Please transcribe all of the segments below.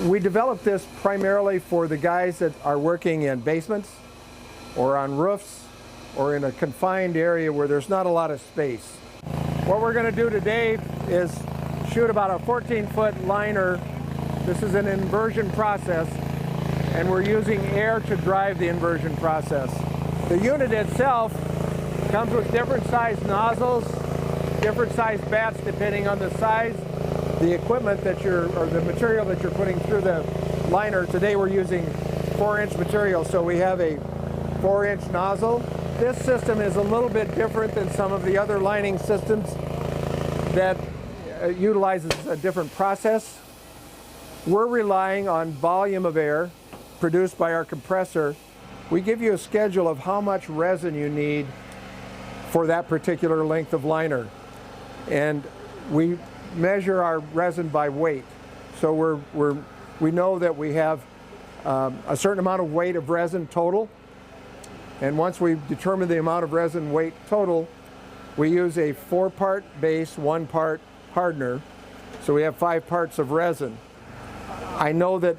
We developed this primarily for the guys that are working in basements or on roofs or in a confined area where there's not a lot of space. What we're going to do today is shoot about a 14-foot liner. This is an inversion process, and we're using air to drive the inversion process. The unit itself comes with different size nozzles, different size bats depending on the size, the equipment that or the material that you're putting through the liner. Today we're using 4-inch material, so we have a 4-inch nozzle. This system is a little bit different than some of the other lining systems that utilizes a different process. We're relying on volume of air produced by our compressor. We give you a schedule of how much resin you need for that particular length of liner. And we measure our resin by weight. So we know that we have a certain amount of weight of resin total. And once we've determined the amount of resin weight total, we use a 4-part base, 1-part hardener. So we have 5 parts of resin. I know that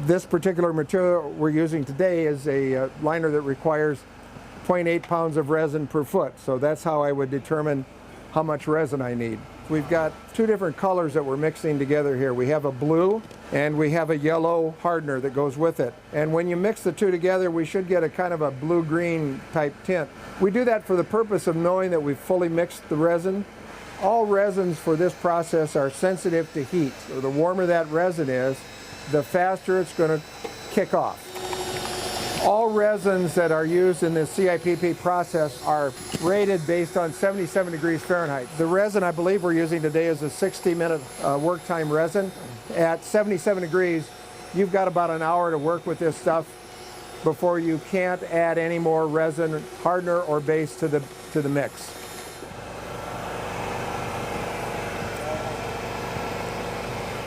this particular material we're using today is a liner that requires 0.8 pounds of resin per foot. So that's how I would determine how much resin I need. We've got 2 different colors that we're mixing together here. We have a blue and we have a yellow hardener that goes with it. And when you mix the 2 together, we should get a kind of a blue-green type tint. We do that for the purpose of knowing that we've fully mixed the resin. All resins for this process are sensitive to heat. So the warmer that resin is, the faster it's going to kick off. All resins that are used in this CIPP process are rated based on 77 degrees Fahrenheit. The resin I believe we're using today is a 60-minute work time resin. At 77 degrees, you've got about an hour to work with this stuff before you can't add any more resin, hardener, or base to the mix.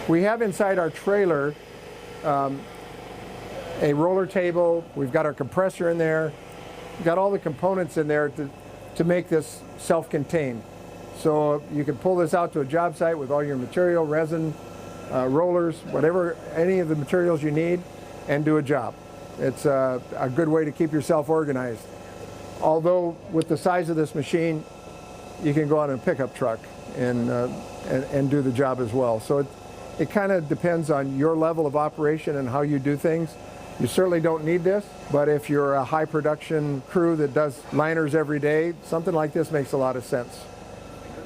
We have inside our trailer a roller table. We've got our compressor in there. We've got all the components in there to make this self-contained. So you can pull this out to a job site with all your material, resin, rollers, whatever, any of the materials you need, and do a job. It's a good way to keep yourself organized. Although with the size of this machine, you can go on a pickup truck and do the job as well. So it kind of depends on your level of operation and how you do things. You certainly don't need this, but if you're a high production crew that does liners every day, something like this makes a lot of sense.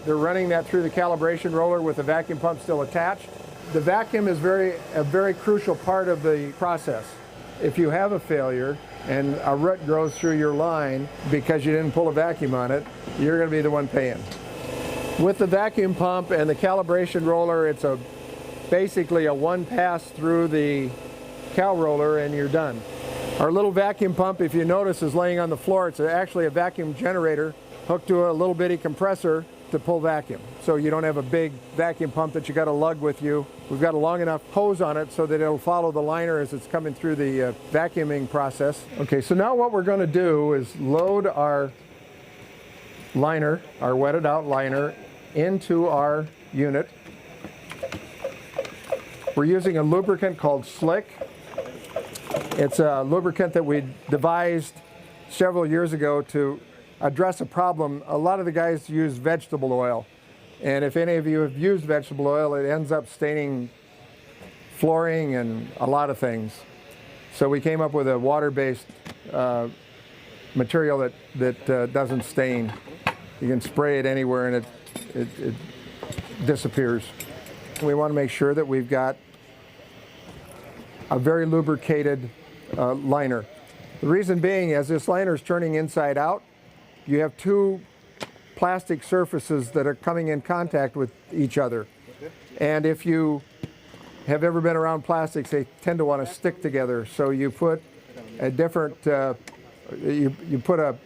They're running that through the calibration roller with the vacuum pump still attached. The vacuum is a very crucial part of the process. If you have a failure and a root grows through your line because you didn't pull a vacuum on it, you're going to be the one paying. With the vacuum pump and the calibration roller, it's basically a one pass through the cow roller and you're done. Our little vacuum pump, if you notice, is laying on the floor. It's actually a vacuum generator hooked to a little bitty compressor to pull vacuum. So you don't have a big vacuum pump that you got to lug with you. We've got a long enough hose on it so that it'll follow the liner as it's coming through the vacuuming process. Okay, so now what we're going to do is load our liner, our wetted out liner, into our unit. We're using a lubricant called Slick. It's a lubricant that we devised several years ago to address a problem. A lot of the guys use vegetable oil, and if any of you have used vegetable oil, it ends up staining flooring and a lot of things. So we came up with a water-based material that doesn't stain. You can spray it anywhere and it disappears. We want to make sure that we've got a very lubricated liner. The reason being, as this liner is turning inside out, you have 2 plastic surfaces that are coming in contact with each other. And if you have ever been around plastics, they tend to want to stick together. So you put a different, you put a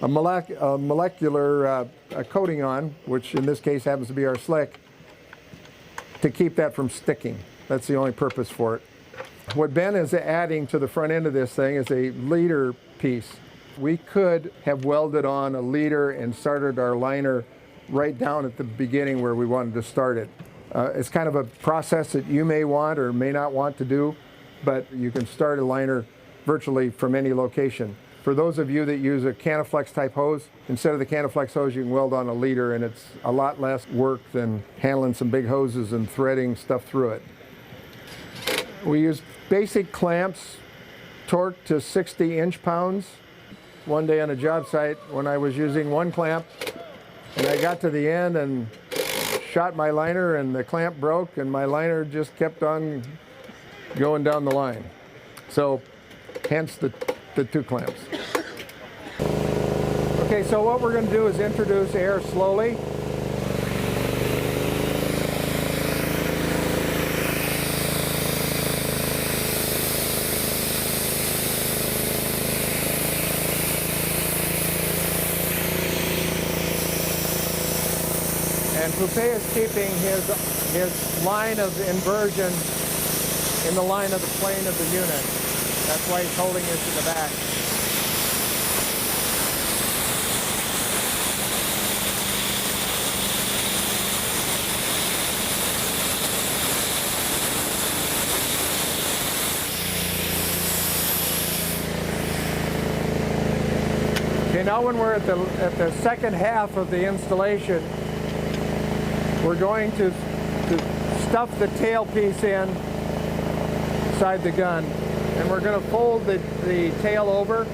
molecular coating on, which in this case happens to be our Slick, to keep that from sticking. That's the only purpose for it. What Ben is adding to the front end of this thing is a leader piece. We could have welded on a leader and started our liner right down at the beginning where we wanted to start it. It's kind of a process that you may want or may not want to do, but you can start a liner virtually from any location. For those of you that use a Canaflex type hose, instead of the Canaflex hose, you can weld on a leader, and it's a lot less work than handling some big hoses and threading stuff through it. We use basic clamps, torqued to 60 inch-pounds. One day on a job site when I was using one clamp, and I got to the end and shot my liner, and the clamp broke, and my liner just kept on going down the line. So hence the two clamps. Okay, so what we're going to do is introduce air slowly. And Poupée is keeping his line of inversion in the line of the plane of the unit. That's why he's holding it to the back. Okay, now when we're at the second half of the installation, we're going to stuff the tailpiece inside the gun. And we're going to fold the tail over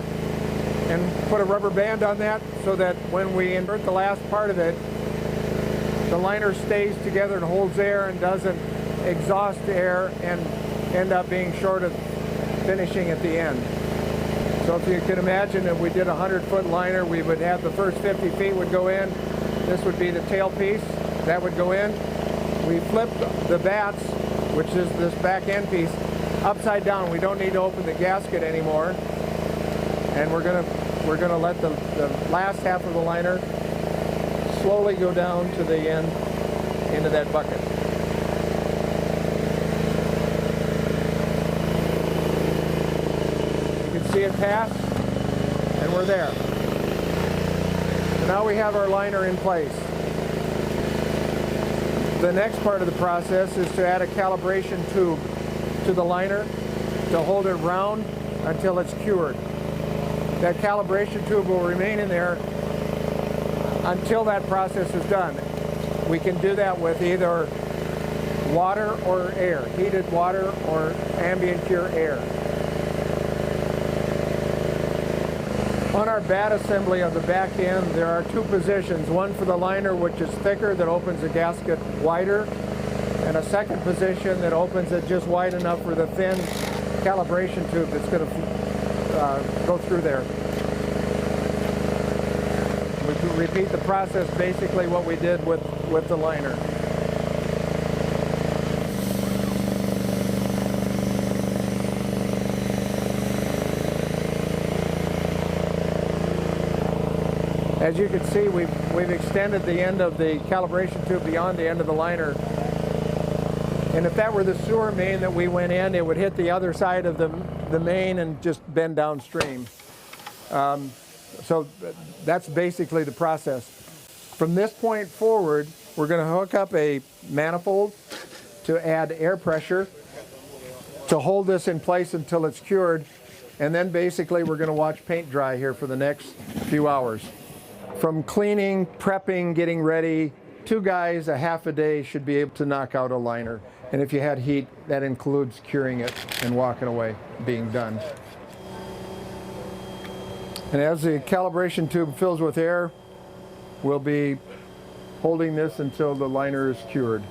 and put a rubber band on that so that when we invert the last part of it, the liner stays together and holds air and doesn't exhaust air and end up being short of finishing at the end. So if you can imagine, if we did a 100-foot liner, we would have the first 50 feet would go in. This would be the tail piece. That would go in. We flip the bats, which is this back end piece, upside down. We don't need to open the gasket anymore, and we're gonna let the last half of the liner slowly go down to the end into that bucket. You can see it pass, and we're there. So now we have our liner in place. The next part of the process is to add a calibration tube to the liner to hold it round until it's cured. That calibration tube will remain in there until that process is done. We can do that with either water or air, heated water or ambient cure air. On our bat assembly on the back end, there are two positions, one for the liner, which is thicker, that opens the gasket wider, and a second position that opens it just wide enough for the thin calibration tube that's going to go through there. We repeat the process, basically what we did with the liner. As you can see, we've extended the end of the calibration tube beyond the end of the liner. And if that were the sewer main that we went in, it would hit the other side of the main and just bend downstream. So that's basically the process. From this point forward, we're going to hook up a manifold to add air pressure to hold this in place until it's cured. And then basically we're going to watch paint dry here for the next few hours. From cleaning, prepping, getting ready, 2 guys a half a day should be able to knock out a liner. And if you had heat, that includes curing it and walking away, being done. And as the calibration tube fills with air, we'll be holding this until the liner is cured.